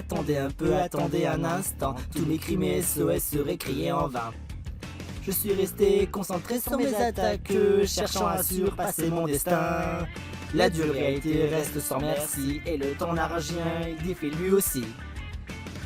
Attendez un peu, attendez un instant, tous mes crimes et SOS seraient criés en vain. Je suis resté concentré sur mes attaques, cherchant à surpasser mon destin. La dure réalité reste sans merci, et le temps n'a rien, il défile lui aussi.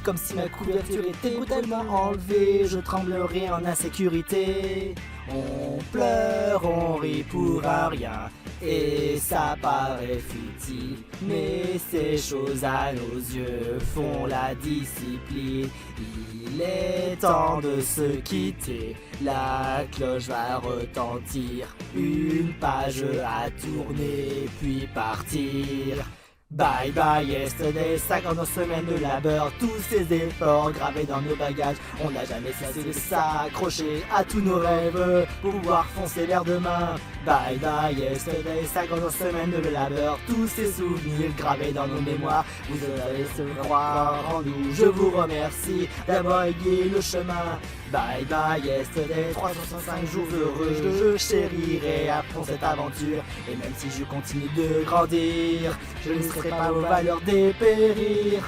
Comme si ma couverture était brutalement enlevée, je tremblerais en insécurité. On pleure, on rit pour un rien, et ça paraît futile. Mais ces choses à nos yeux font la discipline. Il est temps de se quitter, la cloche va retentir. Une page à tourner, puis partir. Bye bye yesterday, 50 semaines de labeur, tous ces efforts gravés dans nos bagages. On n'a jamais cessé de s'accrocher à tous nos rêves pour pouvoir foncer vers demain. Bye bye yesterday, 50 semaines de labeur, tous ces souvenirs gravés dans nos mémoires. Vous allez se croire en nous, je vous remercie d'avoir aiguillé le chemin. Bye bye yesterday, 365 jours heureux, je chérirai à fond cette aventure. Et même si je continue de grandir, je ne laisserai pas vos valeurs dépérir.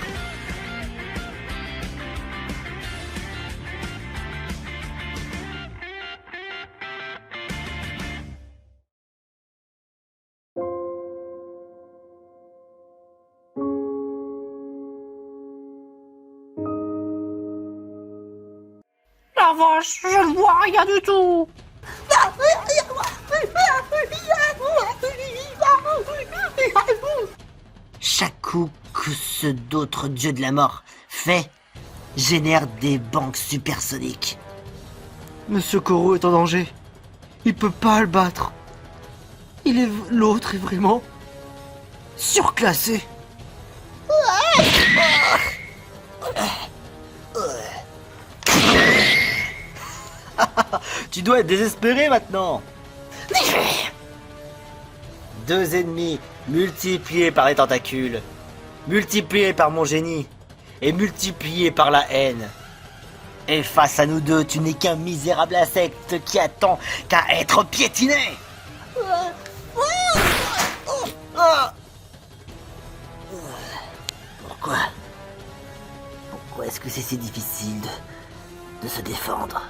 La vache, je ne vois rien du tout. Chaque coup que ce d'autres dieux de la mort fait génère des banques supersoniques. Monsieur Koro est en danger. Il peut pas le battre. L'autre est vraiment surclassé. Tu dois être désespéré maintenant. Deux ennemis multipliés par les tentacules, multipliés par mon génie et multipliés par la haine. Et face à nous deux, tu n'es qu'un misérable insecte qui attend qu'à être piétiné. Pourquoi est-ce que c'est si difficile de se défendre?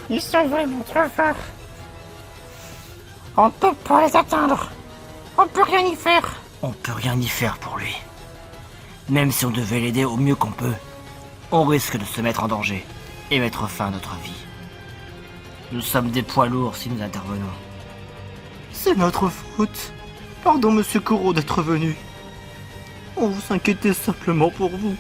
Ils sont vraiment trop forts. On peut pas les atteindre. On peut rien y faire. On peut rien y faire pour lui. Même si on devait l'aider au mieux qu'on peut, on risque de se mettre en danger et mettre fin à notre vie. Nous sommes des poids lourds si nous intervenons. C'est notre faute. Pardon, monsieur Koro, d'être venu. On s'inquiétait simplement pour vous.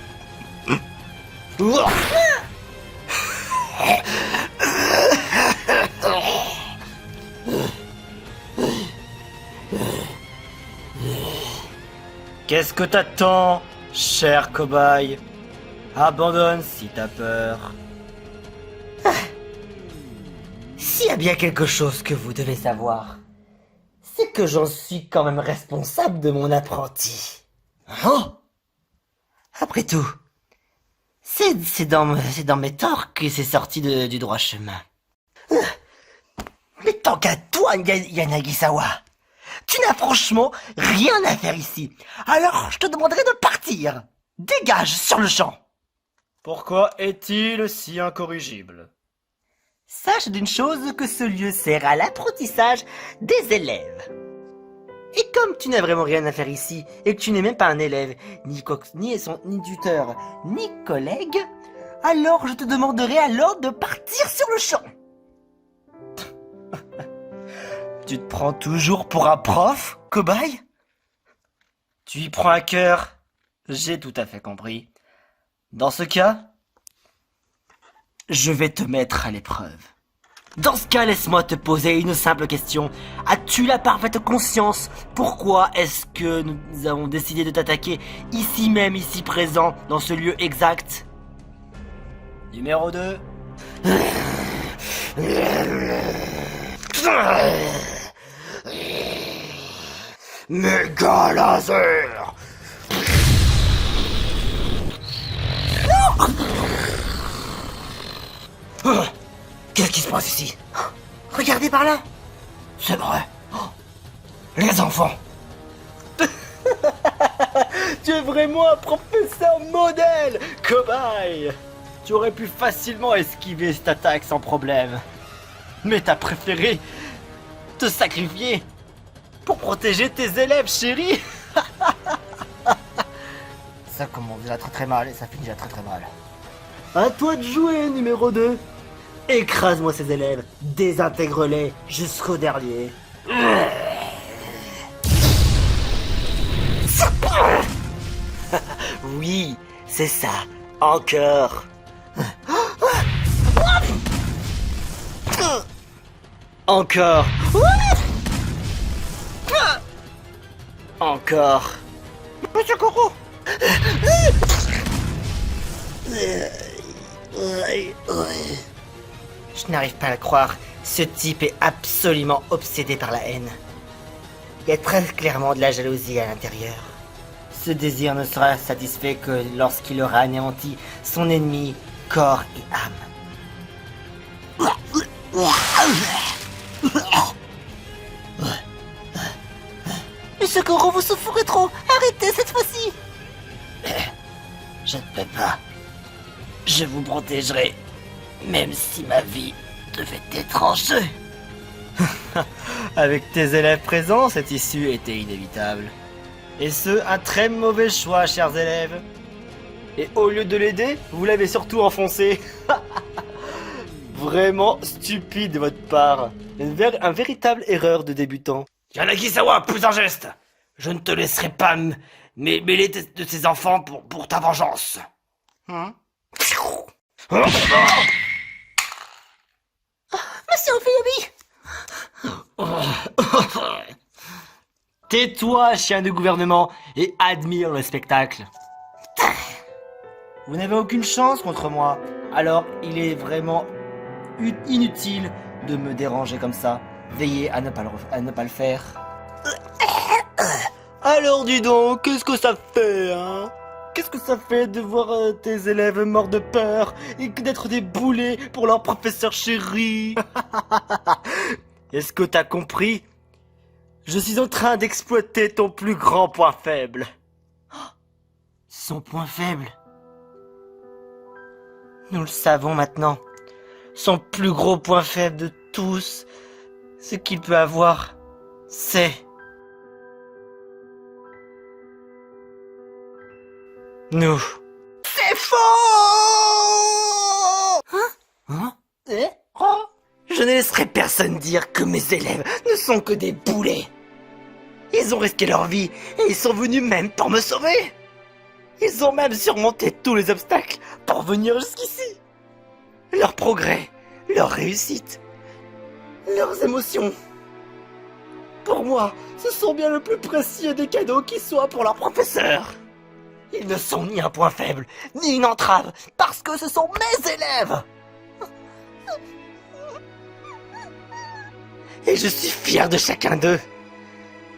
Qu'est-ce que t'attends, cher cobaye? Abandonne si t'as peur. S'il y a bien quelque chose que vous devez savoir, c'est que j'en suis quand même responsable de mon apprenti. Oh! Après tout, c'est dans mes torts que c'est sorti du droit chemin. Mais tant qu'à toi, Yanagisawa, tu n'as franchement rien à faire ici. Alors je te demanderai de partir. Dégage sur le champ. Pourquoi est-il si incorrigible? Sache d'une chose que ce lieu sert à l'apprentissage des élèves. Et comme tu n'as vraiment rien à faire ici, et que tu n'es même pas un élève, ni tuteur, ni collègue, alors je te demanderai alors de partir sur le champ. Tu te prends toujours pour un prof, cobaye? Tu y prends à cœur? J'ai tout à fait compris. Dans ce cas, je vais te mettre à l'épreuve. Dans ce cas, laisse-moi te poser une simple question. As-tu la parfaite conscience? Pourquoi est-ce que nous avons décidé de t'attaquer ici même, ici présent, dans ce lieu exact? Numéro 2. Méga laser. Qu'est-ce qui se passe ici? Regardez par là. C'est vrai. Les enfants. Tu es vraiment un professeur modèle, cobaye. Tu aurais pu facilement esquiver cette attaque sans problème. Mais t'as préféré te sacrifier pour protéger tes élèves, chérie. Ça commence déjà très mal et ça finit déjà très mal. À toi de jouer, numéro 2. Écrase-moi ces élèves, désintègre-les jusqu'au dernier. Oui, c'est ça, encore. Encore. Encore. Monsieur Koro. Je n'arrive pas à le croire. Ce type est absolument obsédé par la haine. Il y a très clairement de la jalousie à l'intérieur. Ce désir ne sera satisfait que lorsqu'il aura anéanti son ennemi, corps et âme. Monsieur Koro, vous souffrez trop. Arrêtez cette fois-ci. Je ne peux pas. Je vous protégerai, même si ma vie devait être en jeu. Avec tes élèves présents, cette issue était inévitable. Et ce, un très mauvais choix, chers élèves. Et au lieu de l'aider, vous l'avez surtout enfoncé. Vraiment stupide de votre part. Un véritable erreur de débutant. Yanagisawa, pose un geste. Je ne te laisserai pas mêler de ces enfants pour ta vengeance. Monsieur Ophilobi! Tais-toi, chien de gouvernement, et admire le spectacle. Vous n'avez aucune chance contre moi, alors il est vraiment inutile de me déranger comme ça. Veillez à ne pas le faire. Alors dis donc, qu'est-ce que ça fait, hein? Qu'est-ce que ça fait de voir tes élèves morts de peur et d'être des boulets pour leur professeur chéri? Est-ce que t'as compris? Je suis en train d'exploiter ton plus grand point faible. Son point faible? Nous le savons maintenant. Son plus gros point faible de tous, ce qu'il peut avoir, c'est... nous. C'est faux! Hein? Je ne laisserai personne dire que mes élèves ne sont que des boulets. Ils ont risqué leur vie et ils sont venus même pour me sauver. Ils ont même surmonté tous les obstacles pour venir jusqu'ici. Leur progrès, leur réussite, leurs émotions. Pour moi, ce sont bien le plus précieux des cadeaux qui soient pour leur professeur. Ils ne sont ni un point faible, ni une entrave, parce que ce sont mes élèves. Et je suis fier de chacun d'eux.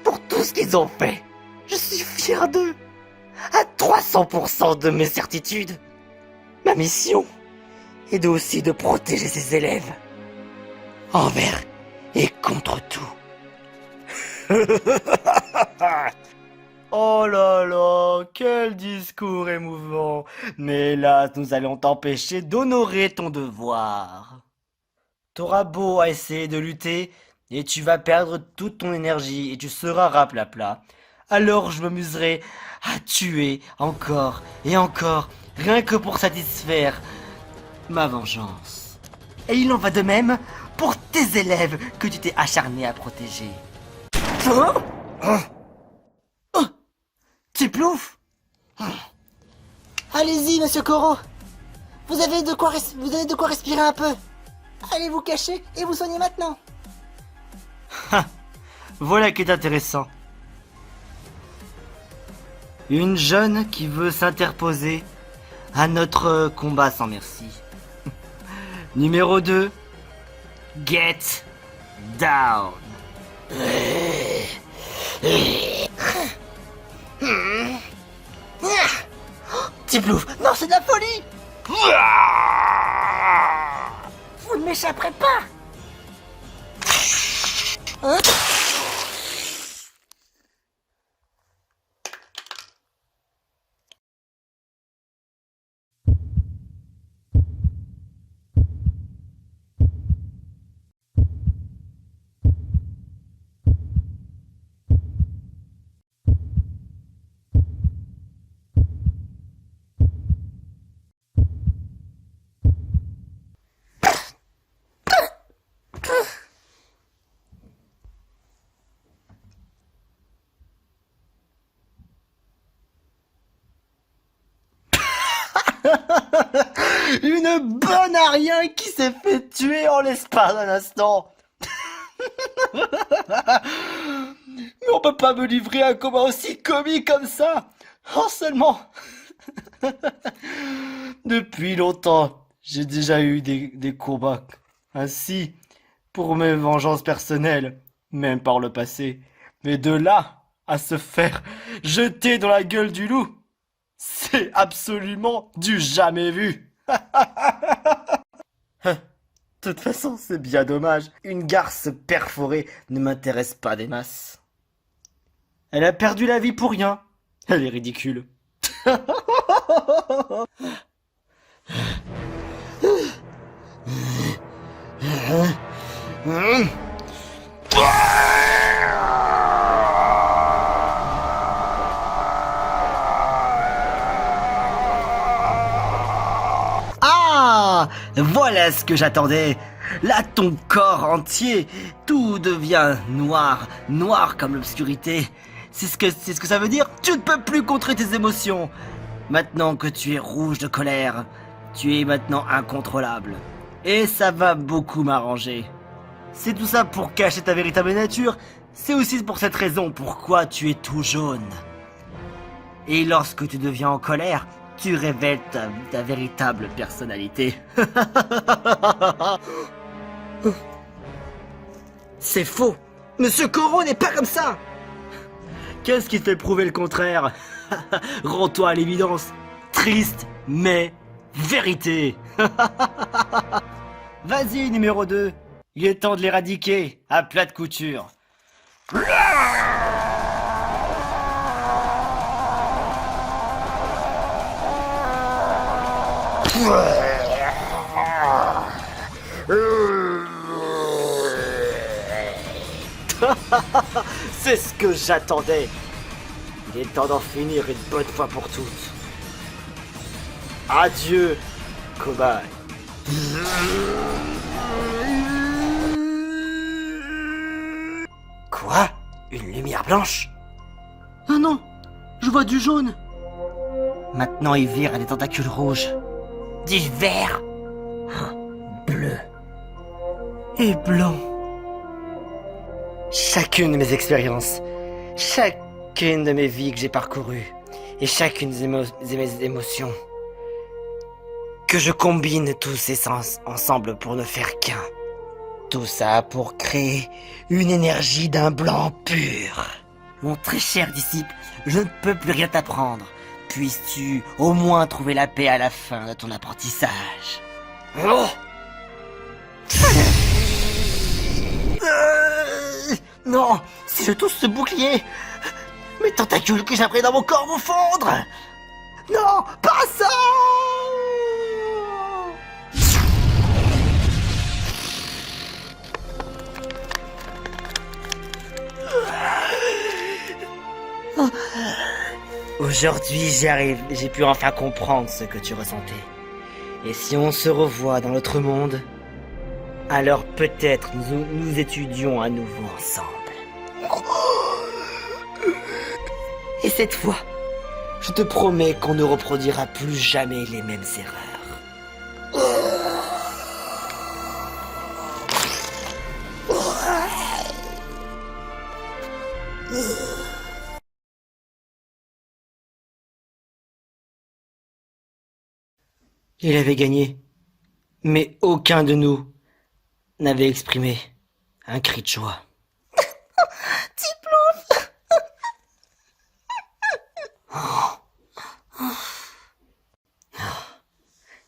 Pour tout ce qu'ils ont fait, je suis fier d'eux. À 300% de mes certitudes. Ma mission est aussi de protéger ses élèves. Envers et contre tout. Oh là là, quel discours émouvant. Mais là, nous allons t'empêcher d'honorer ton devoir. T'auras beau à essayer de lutter, et tu vas perdre toute ton énergie et tu seras raplapla. Alors je m'amuserai à tuer encore et encore, rien que pour satisfaire ma vengeance. Et il en va de même pour tes élèves que tu t'es acharné à protéger. Tu ploufes? Allez-y, monsieur Koro. Vous avez de quoi respirer un peu. Allez vous cacher et vous soigner maintenant. Voilà qui est intéressant. Une jeune qui veut s'interposer à notre combat sans merci. Numéro 2. Get down. petit plouf. Non, c'est de la folie. Vous ne m'échapperez pas. Hein? Une bonne à rien qui s'est fait tuer en l'espace d'un instant. Mais on peut pas me livrer un combat aussi comique comme ça. Oh seulement. Depuis longtemps, j'ai déjà eu des combats ainsi pour mes vengeances personnelles, même par le passé. Mais de là à se faire jeter dans la gueule du loup, c'est absolument du jamais vu. De toute façon, c'est bien dommage. Une garce perforée ne m'intéresse pas des masses. Elle a perdu la vie pour rien. Elle est ridicule. Ah, voilà ce que j'attendais. Là, ton corps entier, tout devient noir, noir comme l'obscurité. C'est ce que ça veut dire. Tu ne peux plus contrer tes émotions. Maintenant que tu es rouge de colère, tu es maintenant incontrôlable. Et ça va beaucoup m'arranger. C'est tout ça pour cacher ta véritable nature. C'est aussi pour cette raison pourquoi tu es tout jaune. Et lorsque tu deviens en colère, tu révèles ta véritable personnalité. C'est faux. Monsieur Corot n'est pas comme ça. Qu'est-ce qui te fait prouver le contraire? Rends-toi à l'évidence. Triste, mais vérité. Vas-y, numéro 2. Il est temps de l'éradiquer à plat de couture. C'est ce que j'attendais. Il est temps d'en finir une bonne fois pour toutes. Adieu, cobaye. Quoi? Une lumière blanche? Ah non, je vois du jaune. Maintenant il vire à des tentacules rouges. Du vert, bleu et blanc. Chacune de mes expériences, chacune de mes vies que j'ai parcourues, et chacune de mes émotions, que je combine tous ces sens ensemble pour ne faire qu'un. Tout ça pour créer une énergie d'un blanc pur. Mon très cher disciple, je ne peux plus rien t'apprendre. Puisses-tu au moins trouver la paix à la fin de ton apprentissage? Oh! Non, si je touche ce bouclier, mes tentacules que j'ai pris dans mon corps vont fondre. Non, pas ça! Aujourd'hui, j'y arrive. J'ai pu enfin comprendre ce que tu ressentais. Et si on se revoit dans l'autre monde, alors peut-être nous étudions à nouveau ensemble. Et cette fois, je te promets qu'on ne reproduira plus jamais les mêmes erreurs. Il avait gagné, mais aucun de nous n'avait exprimé un cri de joie.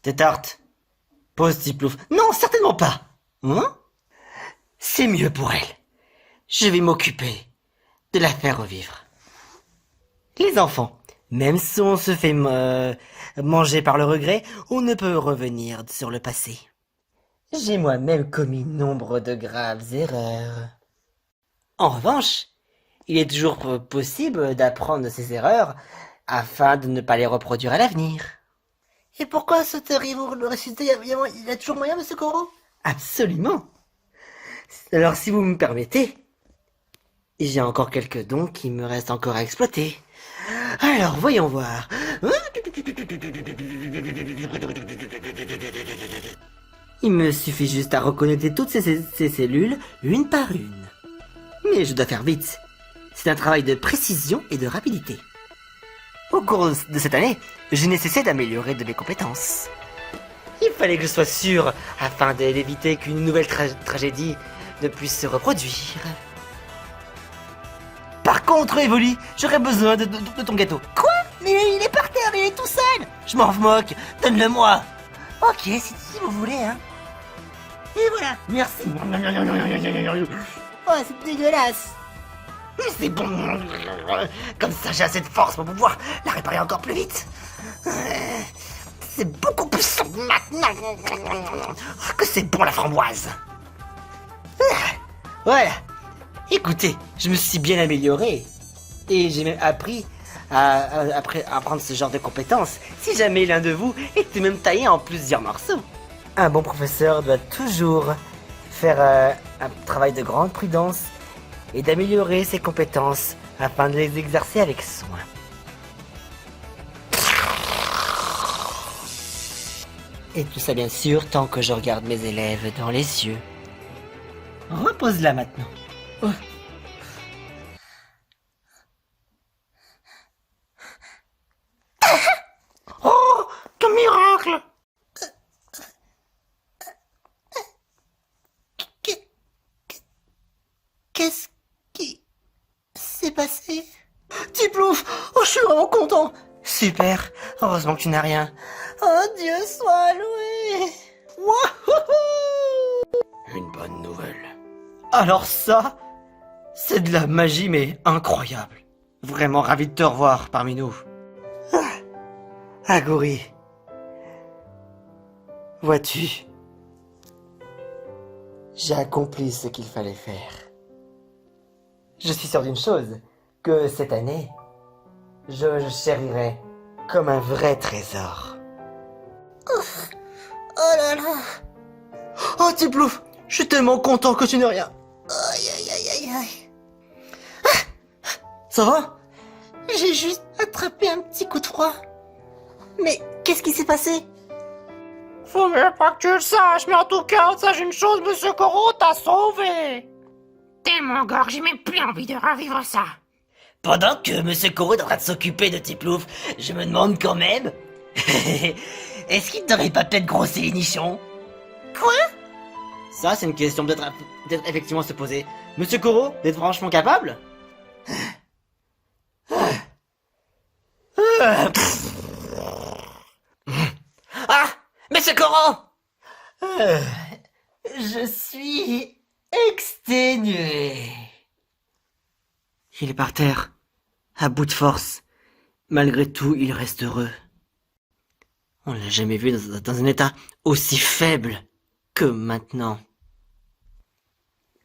Tétarte, pose Tiplouf. Non, certainement pas. Hein? C'est mieux pour elle. Je vais m'occuper de la faire revivre. Les enfants, même si on se fait manger par le regret, on ne peut revenir sur le passé. J'ai moi-même commis nombre de graves erreurs. En revanche, il est toujours possible d'apprendre de ses erreurs afin de ne pas les reproduire à l'avenir. Et pourquoi souhaiteriez-vous le ressusciter? Il y a toujours moyen, monsieur Corot? Absolument. Alors, si vous me permettez, j'ai encore quelques dons qui me restent encore à exploiter. Alors, voyons voir. Il me suffit juste à reconnecter toutes ces cellules, une par une. Mais je dois faire vite. C'est un travail de précision et de rapidité. Au cours de cette année, je n'ai cessé d'améliorer de mes compétences. Il fallait que je sois sûr, afin d'éviter qu'une nouvelle tragédie ne puisse se reproduire. Par contre, Evoli, j'aurais besoin de ton gâteau. Quoi? Mais il est par terre, il est tout seul. Je m'en moque, donne-le-moi. Ok, si vous voulez, hein. Et voilà, merci. Oh, c'est dégueulasse. Mais c'est bon. Comme ça, j'ai assez de force pour pouvoir la réparer encore plus vite. C'est beaucoup plus simple maintenant que c'est bon la framboise. Voilà. Écoutez, je me suis bien amélioré. Et j'ai même appris à apprendre ce genre de compétences. Si jamais l'un de vous était même taillé en plusieurs morceaux. Un bon professeur doit toujours faire un travail de grande prudence et d'améliorer ses compétences afin de les exercer avec soin. Et tout ça bien sûr tant que je regarde mes élèves dans les yeux. Repose-la maintenant. Oh. Oh, quel miracle! Qu'est-ce qui s'est passé? Tiplouf! Oh, je suis vraiment content! Super! Heureusement que tu n'as rien. Oh, Dieu soit loué! Wouhou! Une bonne nouvelle. Alors ça, c'est de la magie mais incroyable. Vraiment ravi de te revoir parmi nous. Aguri. Vois-tu, j'ai accompli ce qu'il fallait faire. Je suis sûr d'une chose, que cette année, je le chérirai comme un vrai trésor. Ouf. Oh là là. Oh Tiplouf, je suis tellement content que tu n'aies rien. Aïe aïe aïe aïe aïe. Ah, ça va? J'ai juste attrapé un petit coup de froid. Mais qu'est-ce qui s'est passé? Faut mieux pas que tu le saches, mais en tout cas, sache une chose, monsieur Corot t'a sauvé. Tellement gore, j'ai même plus envie de revivre ça. Pendant que monsieur Corot est en train de s'occuper de Tiplouf, je me demande quand même... Est-ce qu'il t'aurait pas peut-être grossé les nichons? Quoi? Ça, c'est une question peut-être effectivement se poser. Monsieur Corot, d'être franchement capable? Ah! Monsieur Corot! Je suis exténué. Il est par terre, à bout de force. Malgré tout, il reste heureux. On l'a jamais vu dans un état aussi faible que maintenant.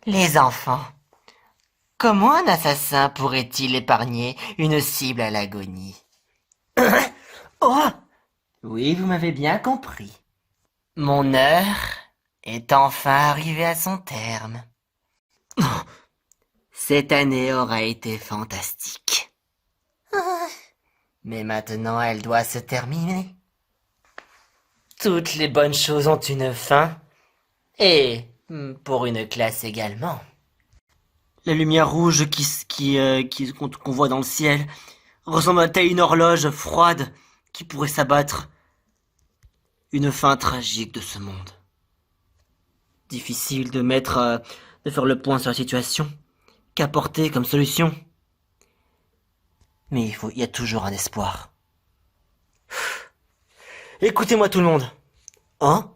Les enfants, comment un assassin pourrait-il épargner une cible à l'agonie? Oh! Oui, vous m'avez bien compris. Mon heure est enfin arrivée à son terme. Oh, cette année aura été fantastique. Mais maintenant, elle doit se terminer. Toutes les bonnes choses ont une fin. Et pour une classe également. La lumière rouge qu'on voit dans le ciel ressemble à une horloge froide qui pourrait s'abattre. Une fin tragique de ce monde. Difficile de faire le point sur la situation. Qu'apporter comme solution? Mais il y a toujours un espoir. Écoutez-moi tout le monde. Hein?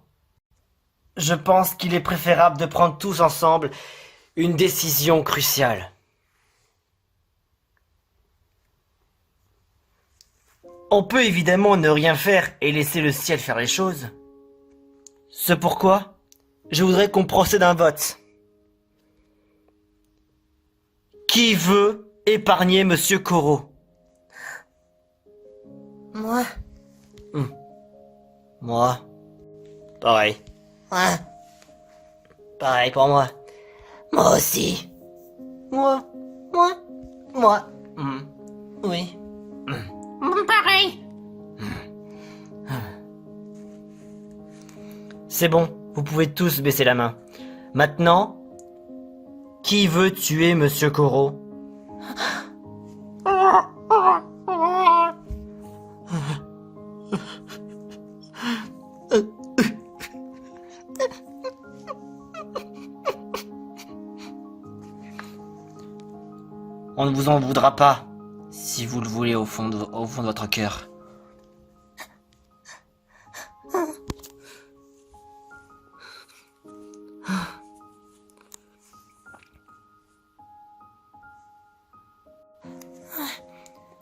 Je pense qu'il est préférable de prendre tous ensemble une décision cruciale. On peut évidemment ne rien faire et laisser le ciel faire les choses. C'est pourquoi je voudrais qu'on procède à un vote. Qui veut épargner Monsieur Corot? Moi. Moi. Pareil. Ouais. Pareil pour moi. Moi aussi. Moi. Moi. Oui. Pareil. C'est bon, vous pouvez tous baisser la main. Maintenant, qui veut tuer Monsieur Corot? On ne vous en voudra pas, si vous le voulez au fond de votre cœur.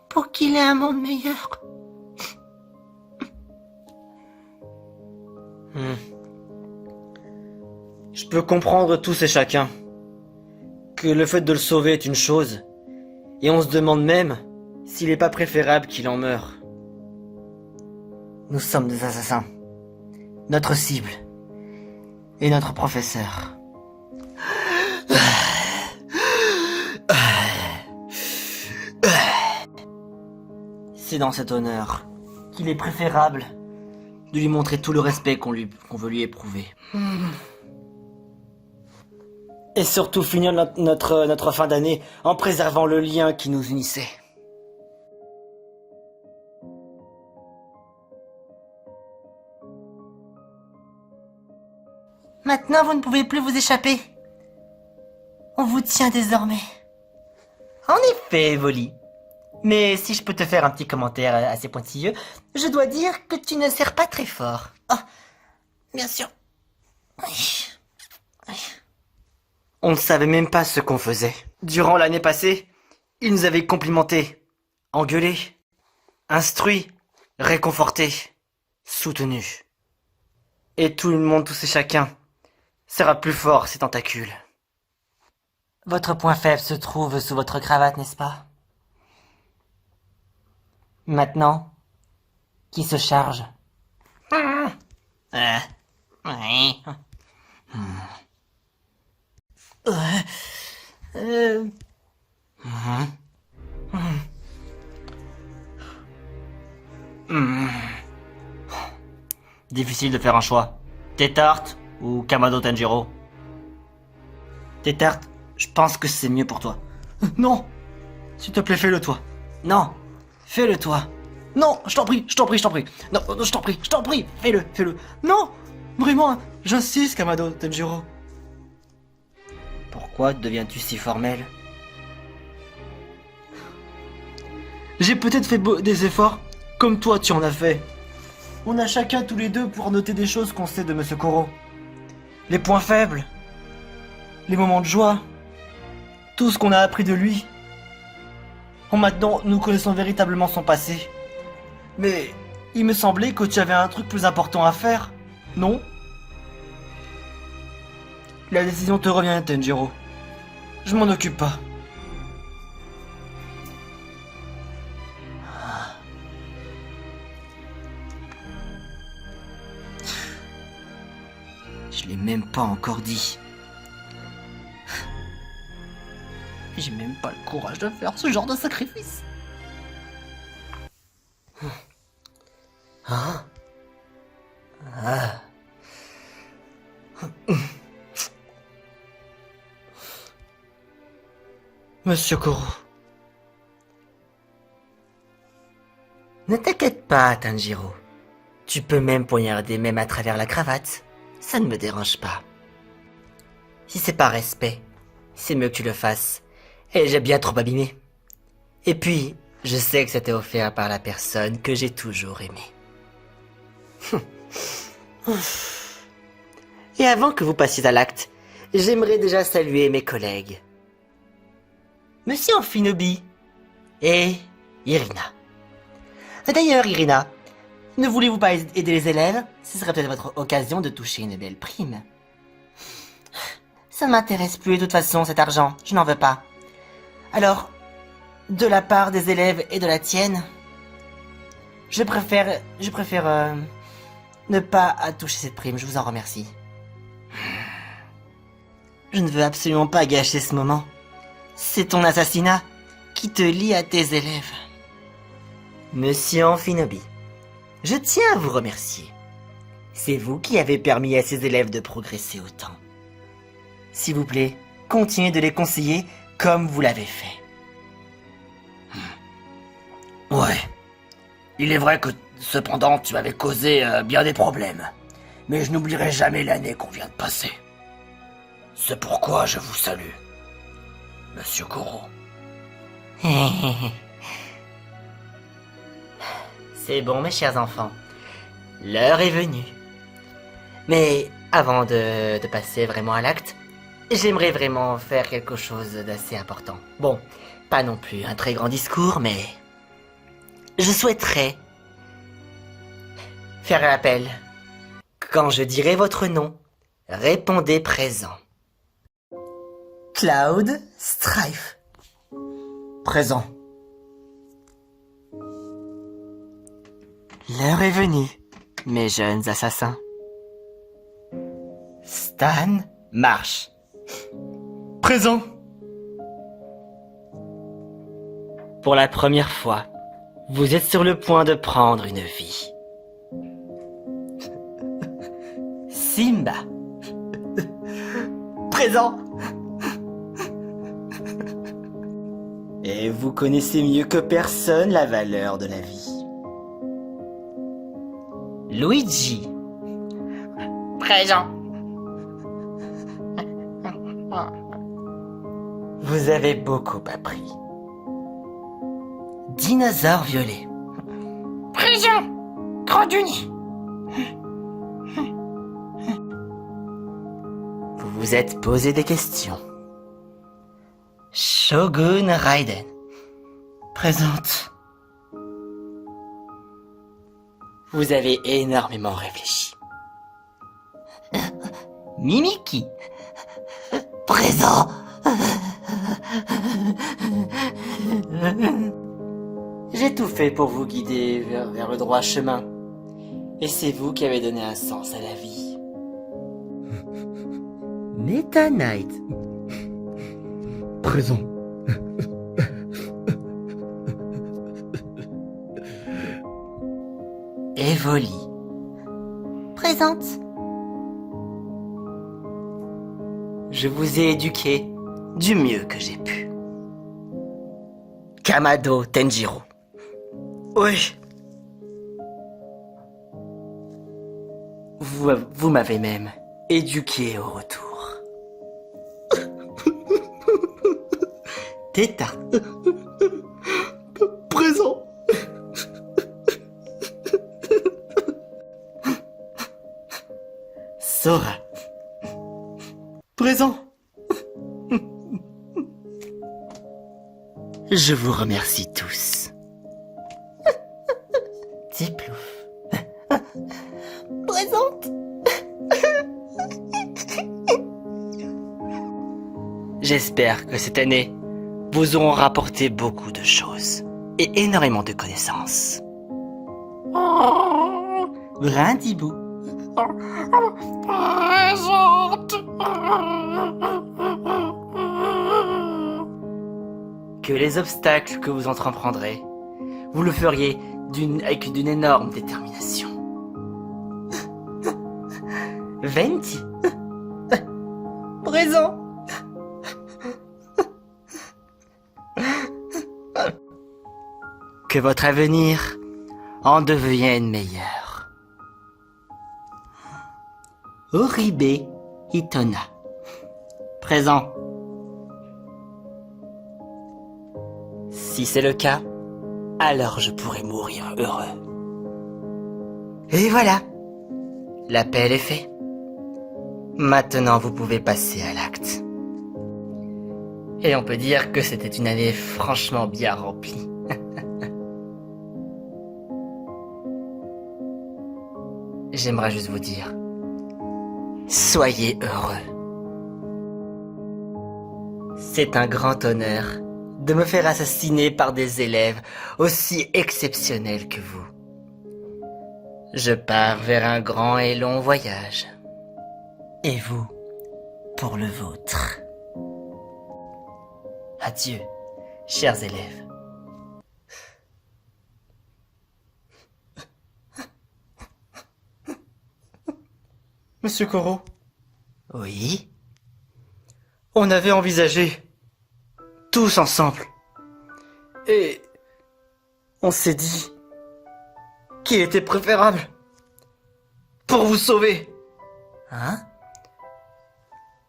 Pour qu'il ait un monde meilleur. Je peux comprendre tous et chacun que le fait de le sauver est une chose, et on se demande même s'il n'est pas préférable qu'il en meure. Nous sommes des assassins. Notre cible est notre professeur. C'est dans cet honneur qu'il est préférable de lui montrer tout le respect qu'on veut lui éprouver. Et surtout finir notre fin d'année en préservant le lien qui nous unissait. Maintenant, vous ne pouvez plus vous échapper. On vous tient désormais. En effet, Volley. Mais si je peux te faire un petit commentaire assez pointilleux, je dois dire que tu ne sers pas très fort. Oh, bien sûr. Oui. On ne savait même pas ce qu'on faisait. Durant l'année passée, il nous avait complimenté, engueulé, instruit, réconforté, soutenu. Et tout le monde, tous et chacun, sera plus fort ces tentacules. Votre point faible se trouve sous votre cravate, n'est-ce pas? Maintenant, qui se charge? Oui. Difficile de faire un choix. Tétart ou Kamado Tanjiro? Tétart, je pense que c'est mieux pour toi. Non! S'il te plaît, fais-le toi. Non! Fais-le toi. Non, je t'en prie. Non, je t'en prie, fais-le. Non! Vraiment, j'insiste, Kamado Tanjiro. Pourquoi deviens-tu si formel? J'ai peut-être fait des efforts, comme toi tu en as fait. On a chacun tous les deux pour noter des choses qu'on sait de Monsieur Corot. Les points faibles, les moments de joie, tout ce qu'on a appris de lui. Maintenant, nous connaissons véritablement son passé. Mais il me semblait que tu avais un truc plus important à faire, non? La décision te revient, Tanjiro. Je m'en occupe pas. Je l'ai même pas encore dit. J'ai même pas le courage de faire ce genre de sacrifice. Monsieur Corot. Ne t'inquiète pas, Tanjiro. Tu peux même poignarder même à travers la cravate. Ça ne me dérange pas. Si c'est par respect, c'est mieux que tu le fasses. Et j'ai bien trop abîmé. Et puis, je sais que c'était offert par la personne que j'ai toujours aimée. Et avant que vous passiez à l'acte, j'aimerais déjà saluer mes collègues. Monsieur Amphinobi et Irina. D'ailleurs, Irina, ne voulez-vous pas aider les élèves? Ce serait peut-être votre occasion de toucher une belle prime. Ça ne m'intéresse plus de toute façon, cet argent. Je n'en veux pas. Alors, de la part des élèves et de la tienne, je préfère ne pas toucher cette prime. Je vous en remercie. Je ne veux absolument pas gâcher ce moment. C'est ton assassinat qui te lie à tes élèves. Monsieur Amphinobi, je tiens à vous remercier. C'est vous qui avez permis à ces élèves de progresser autant. S'il vous plaît, continuez de les conseiller comme vous l'avez fait. Ouais. Il est vrai que, cependant, tu avais causé bien des problèmes. Mais je n'oublierai jamais l'année qu'on vient de passer. C'est pourquoi je vous salue, Monsieur Koro. C'est bon, mes chers enfants. L'heure est venue. Mais avant de passer vraiment à l'acte, j'aimerais vraiment faire quelque chose d'assez important. Bon, pas non plus un très grand discours, mais je souhaiterais faire l'appel. Quand je dirai votre nom, répondez présent. Cloud Strife. Présent. L'heure est venue, mes jeunes assassins. Stan Marsh. Présent. Pour la première fois, vous êtes sur le point de prendre une vie. Simba. Présent. Et vous connaissez mieux que personne la valeur de la vie. Luigi. Présent. Vous avez beaucoup appris. Dinosaure violet. Présent. Grand du nid. Vous vous êtes posé des questions. Shogun Raiden. Présente. Vous avez énormément réfléchi. Mimiki. Présent. J'ai tout fait pour vous guider vers le droit chemin. Et c'est vous qui avez donné un sens à la vie. Meta Knight. Présent. Evoli. Présente. Je vous ai éduqué du mieux que j'ai pu. Kamado Tenjiro. Oui. Vous m'avez même éduqué au retour. Teta. Présent. Sora. Présent. Je vous remercie tous. Tiplouf. Présente. J'espère que cette année vous auront rapporté beaucoup de choses et énormément de connaissances. Brindibou. Présente. Que les obstacles que vous entreprendrez, vous le feriez avec d'une énorme détermination. Venti. Présent. Que votre avenir en devienne meilleur. Oribe Itona. Présent. Si c'est le cas, alors je pourrai mourir heureux. Et voilà. L'appel est fait. Maintenant, vous pouvez passer à l'acte. Et on peut dire que c'était une année franchement bien remplie. J'aimerais juste vous dire, soyez heureux. C'est un grand honneur de me faire assassiner par des élèves aussi exceptionnels que vous. Je pars vers un grand et long voyage. Et vous, pour le vôtre. Adieu, chers élèves. Monsieur Corot, Oui? on avait envisagé, tous ensemble, et on s'est dit qu'il était préférable, pour vous sauver. Hein?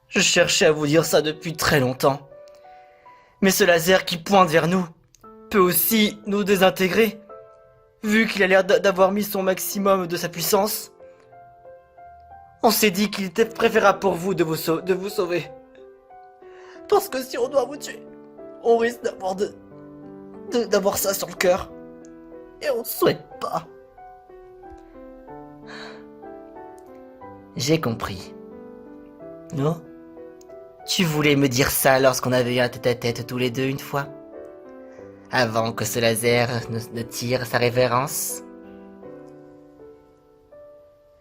Je cherchais à vous dire ça depuis très longtemps. Mais ce laser qui pointe vers nous peut aussi nous désintégrer, vu qu'il a l'air d'avoir mis son maximum de sa puissance. On s'est dit qu'il était préférable pour vous de vous sauver. Parce que si on doit vous tuer, on risque d'avoir ça sur le cœur. Et on ne souhaite pas. J'ai compris. Non? Tu voulais me dire ça lorsqu'on avait eu un tête-à-tête tous les deux une fois? Avant que ce laser ne tire sa révérence?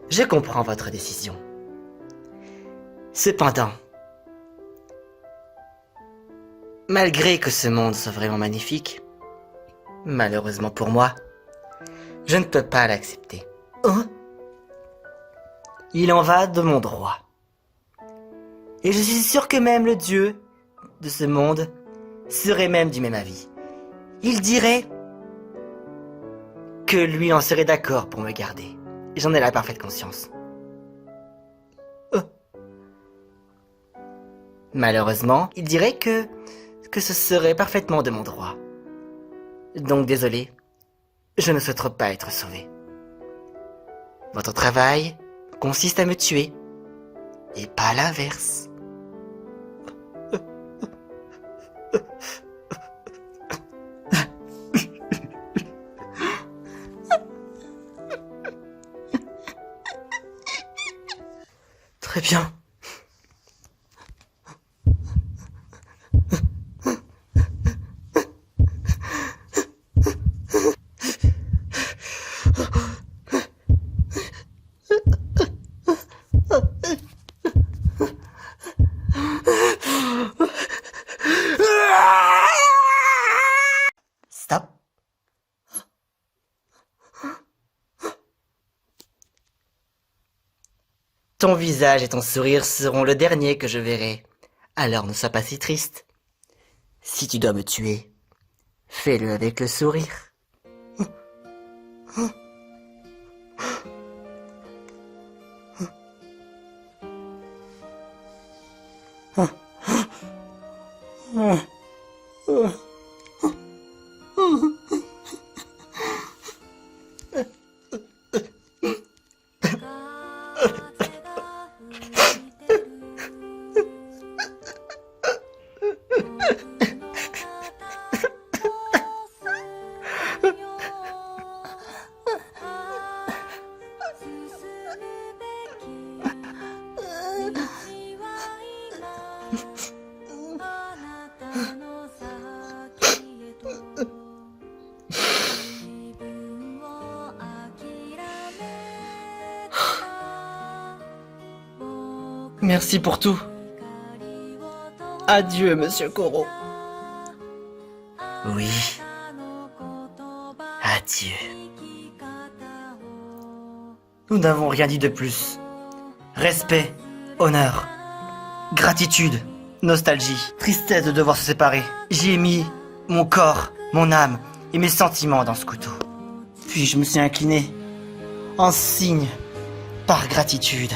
Je comprends votre décision. Cependant, malgré que ce monde soit vraiment magnifique, malheureusement pour moi, je ne peux pas l'accepter. Hein? Il en va de mon droit. Et je suis sûr que même le Dieu de ce monde serait même du même avis. Il dirait que lui en serait d'accord pour me garder. J'en ai la parfaite conscience. Malheureusement, il dirait que ce serait parfaitement de mon droit. Donc désolé, je ne souhaite pas être sauvé. Votre travail consiste à me tuer, et pas l'inverse. Très bien. Stop. Ton visage et ton sourire seront le dernier que je verrai. Alors ne sois pas si triste. Si tu dois me tuer, fais-le avec le sourire. Merci pour tout. Adieu, monsieur Corot. Oui. Adieu. Nous n'avons rien dit de plus. Respect, honneur, gratitude, nostalgie, tristesse de devoir se séparer. J'y ai mis mon corps, mon âme et mes sentiments dans ce couteau. Puis je me suis incliné en signe par gratitude.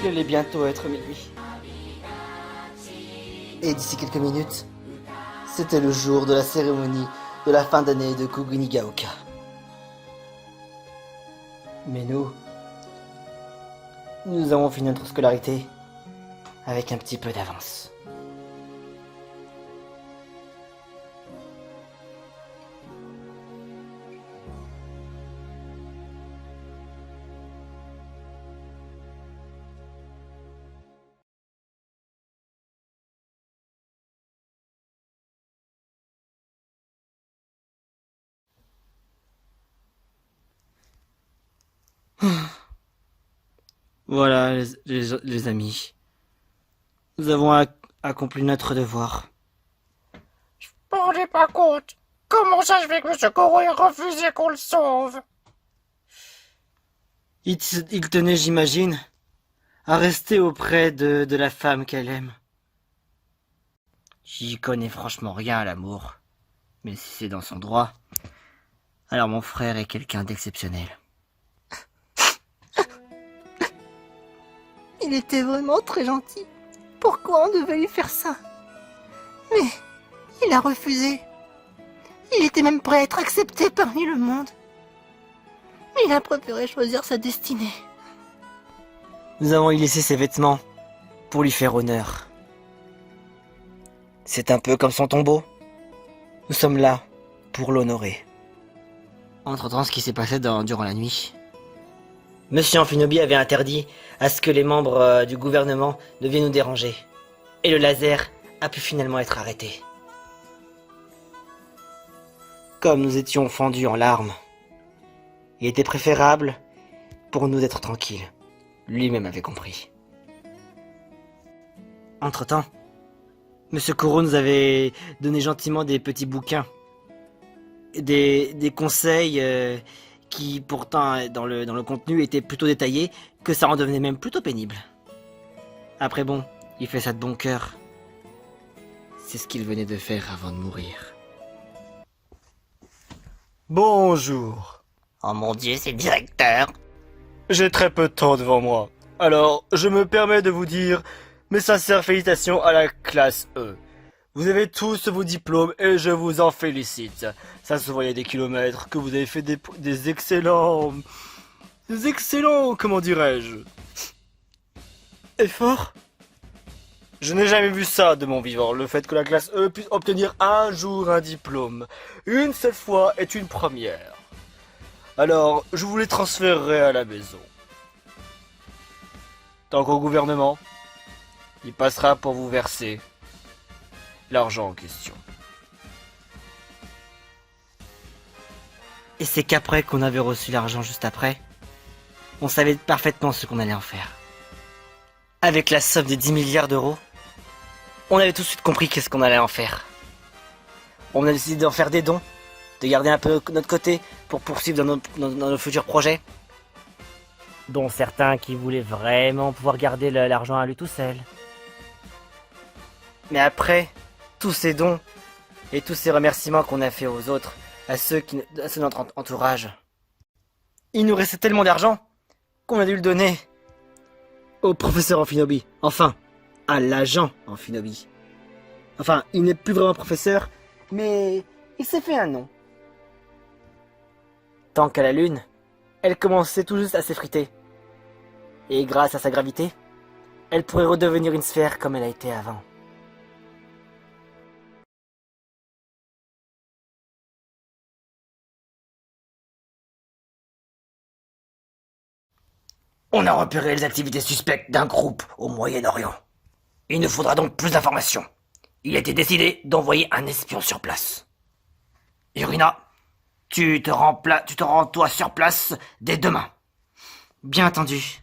Il allait bientôt être minuit. Et d'ici quelques minutes, c'était le jour de la cérémonie de la fin d'année de Kugunigaoka. Mais nous avons fini notre scolarité avec un petit peu d'avance. Voilà, les amis. Nous avons accompli notre devoir. Je me rendais pas compte. Comment ça se fait que M. Koro ait refusé qu'on le sauve? Il tenait, j'imagine, à rester auprès de la femme qu'elle aime. J'y connais franchement rien à l'amour. Mais si c'est dans son droit, alors mon frère est quelqu'un d'exceptionnel. Il était vraiment très gentil. Pourquoi on devait lui faire ça? Mais il a refusé. Il était même prêt à être accepté parmi le monde. Il a préféré choisir sa destinée. Nous avons y laissé ses vêtements pour lui faire honneur. C'est un peu comme son tombeau. Nous sommes là pour l'honorer. Entre-temps, ce qui s'est passé durant la nuit. Monsieur Amphinobi avait interdit à ce que les membres du gouvernement ne viennent nous déranger. Et le laser a pu finalement être arrêté. Comme nous étions fendus en larmes, il était préférable pour nous d'être tranquilles. Lui-même avait compris. Entre-temps, Monsieur Koro nous avait donné gentiment des petits bouquins, des conseils qui pourtant dans le contenu étaient plutôt détaillés, que ça en devenait même plutôt pénible. Après bon, il fait ça de bon cœur. C'est ce qu'il venait de faire avant de mourir. Bonjour. Oh mon Dieu, c'est le directeur. J'ai très peu de temps devant moi. Alors, je me permets de vous dire mes sincères félicitations à la classe E. Vous avez tous vos diplômes et je vous en félicite. Ça se voyait des kilomètres que vous avez fait des excellents... comment dirais-je, efforts. Je n'ai jamais vu ça de mon vivant, le fait que la classe E puisse obtenir un jour un diplôme. Une seule fois est une première. Alors, je vous les transférerai à la maison. Tant qu'au gouvernement, il passera pour vous verser l'argent en question. Et c'est qu'après qu'on avait reçu l'argent juste après, on savait parfaitement ce qu'on allait en faire. Avec la somme de 10 milliards d'euros, on avait tout de suite compris qu'est-ce qu'on allait en faire. On a décidé d'en faire des dons, de garder un peu notre côté pour poursuivre dans nos futurs projets. Dont certains qui voulaient vraiment pouvoir garder l'argent à lui tout seul. Mais après, tous ces dons, Et tous ces remerciements qu'on a fait aux autres, à ceux de notre entourage. Il nous restait tellement d'argent qu'on a dû le donner au professeur Amphinobi. Enfin, à l'agent Amphinobi. Enfin, il n'est plus vraiment professeur, mais il s'est fait un nom. Tant qu'à la Lune, elle commençait tout juste à s'effriter. Et grâce à sa gravité, elle pourrait redevenir une sphère comme elle a été avant. On a repéré les activités suspectes d'un groupe au Moyen-Orient. Il nous faudra donc plus d'informations. Il a été décidé d'envoyer un espion sur place. Irina, tu te rends toi sur place dès demain. Bien entendu.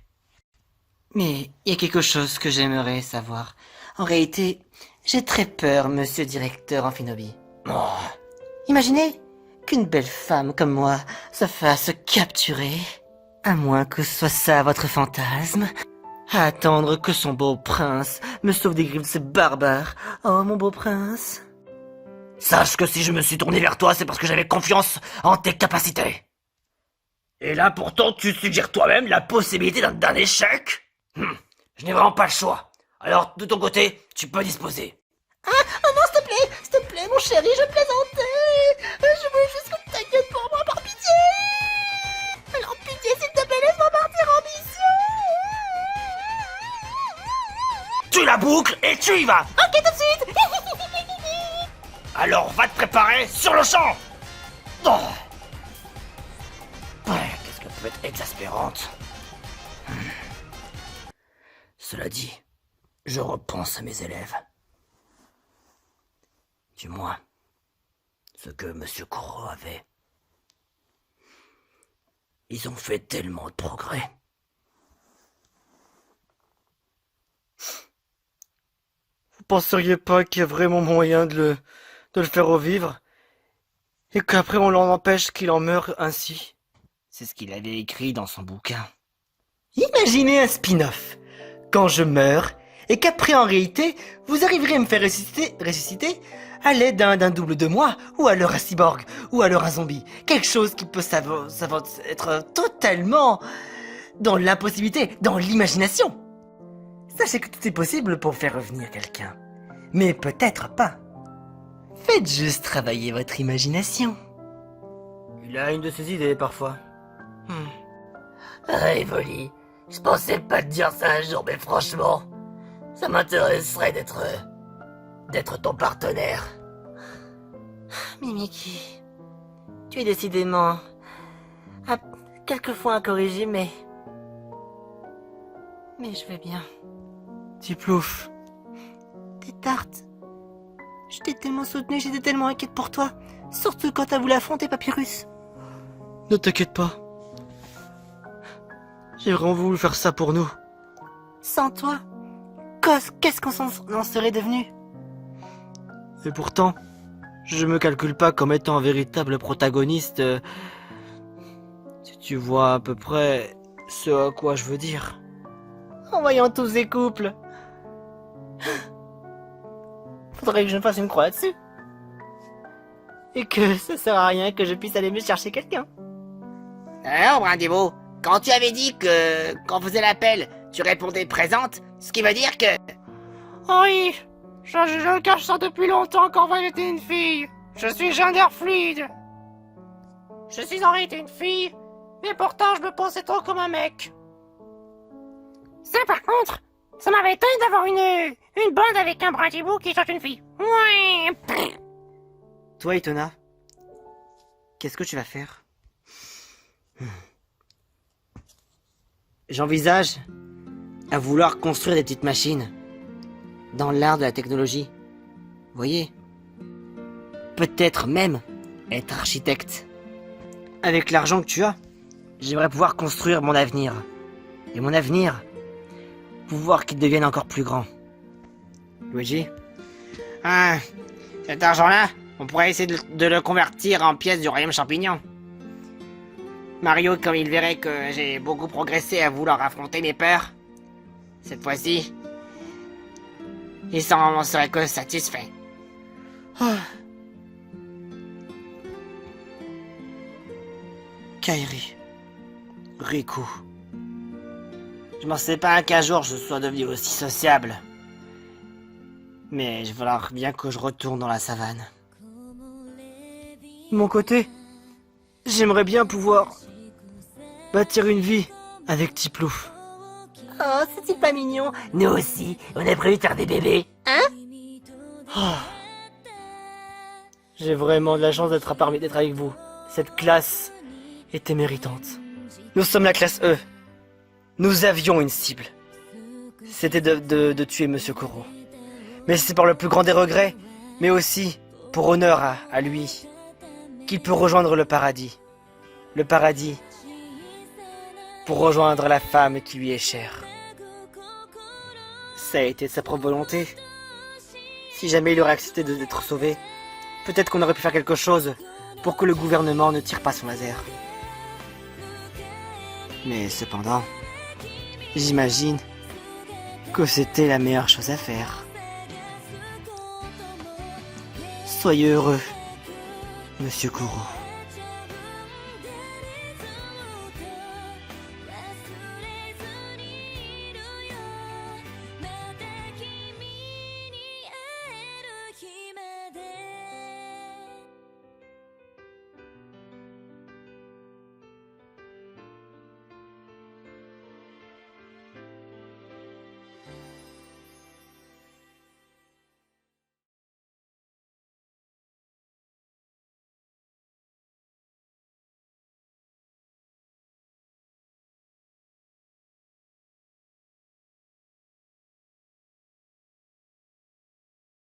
Mais il y a quelque chose que j'aimerais savoir. En réalité, j'ai très peur, monsieur directeur Amphinobi. Oh, Imaginez qu'une belle femme comme moi se fasse capturer. À moins que ce soit ça votre fantasme. À attendre que son beau prince me sauve des griffes de ces barbares. Oh, mon beau prince. sache que si je me suis tourné vers toi, c'est parce que j'avais confiance en tes capacités. Et là, pourtant, tu suggères toi-même la possibilité d'un échec. Je n'ai vraiment pas le choix. Alors, de ton côté, tu peux disposer. Oh non, s'il te plaît, mon chéri, je plaisantais. Je voulais juste que tu t'inquiètes pour moi, par pitié. Alors, pitié, s'il te plaît, laisse-moi partir en mission. Tu la boucles et tu y vas. Ok, tout de suite. Alors, va te préparer sur le champ. Oh. Ouais, qu'est-ce qu'elle peut être exaspérante. Cela dit, je repense à mes élèves. Du moins, ce que Monsieur Kuro avait. Ils ont fait tellement de progrès. Vous penseriez pas qu'il y a vraiment moyen de le faire revivre? Et qu'après on l'en empêche qu'il en meure ainsi? C'est ce qu'il avait écrit dans son bouquin. Imaginez un spin-off. Quand je meurs, et qu'après en réalité, vous arriverez à me faire ressusciter à l'aide d'un double de moi, ou alors un cyborg, ou alors un zombie. Quelque chose qui peut être totalement dans l'impossibilité, dans l'imagination. Sachez que tout est possible pour faire revenir quelqu'un. Mais peut-être pas. Faites juste travailler votre imagination. Il a une de ses idées parfois. Evoli, je pensais pas te dire ça un jour, mais franchement, ça m'intéresserait d'être ton partenaire. Mimiki, tu es décidément quelquefois incorrigible, mais je vais bien. Tiplouf. Tes tartes. Je t'ai tellement soutenu, j'étais tellement inquiète pour toi. Surtout quand t'as voulu affronter Papyrus. Ne t'inquiète pas. J'ai vraiment voulu faire ça pour nous. Sans toi, qu'est-ce qu'on en serait devenu? Et pourtant, je me calcule pas comme étant un véritable protagoniste. Si tu vois à peu près ce à quoi je veux dire. En voyant tous ces couples. Faudrait que je me fasse une croix là-dessus. Et que ça sert à rien que je puisse aller me chercher quelqu'un. Alors, Brindebo, quand tu avais dit que, quand on faisait l'appel, tu répondais présente, ce qui veut dire que... Oui, je cache ça depuis longtemps quand j'étais une fille. Je suis gender fluide. Je suis en réalité une fille, mais pourtant je me pensais trop comme un mec. Ça par contre, ça m'avait étonné d'avoir une bande avec un Brindebo qui soit une fille. Ouais. Toi, Itona, qu'est-ce que tu vas faire? J'envisage à vouloir construire des petites machines dans l'art de la technologie. Vous voyez? Peut-être même être architecte. Avec l'argent que tu as, j'aimerais pouvoir construire mon avenir. Et mon avenir, pouvoir qu'il devienne encore plus grand. Luigi? Ah, cet argent-là, on pourrait essayer de le convertir en pièces du royaume champignon. Mario, comme il verrait que j'ai beaucoup progressé à vouloir affronter mes peurs, cette fois-ci, il s'en serait que satisfait. Kairi. Riku. Je pensais pas qu'un jour je sois devenu aussi sociable. Mais il va falloir bien que je retourne dans la savane. De mon côté, j'aimerais bien pouvoir bâtir une vie avec Tiplouf. Oh, c'est pas mignon. Nous aussi, on a prévu de faire des bébés. Ah. J'ai vraiment de la chance d'être avec vous. Cette classe était méritante. Nous sommes la classe E. Nous avions une cible. C'était de tuer Monsieur Koro. Mais c'est par le plus grand des regrets, mais aussi pour honneur à lui, qu'il peut rejoindre le paradis. Le paradis pour rejoindre la femme qui lui est chère. Ça a été de sa propre volonté. Si jamais il aurait accepté d'être sauvé, peut-être qu'on aurait pu faire quelque chose pour que le gouvernement ne tire pas son laser. Mais cependant, j'imagine que c'était la meilleure chose à faire. Soyez heureux, Monsieur Koro.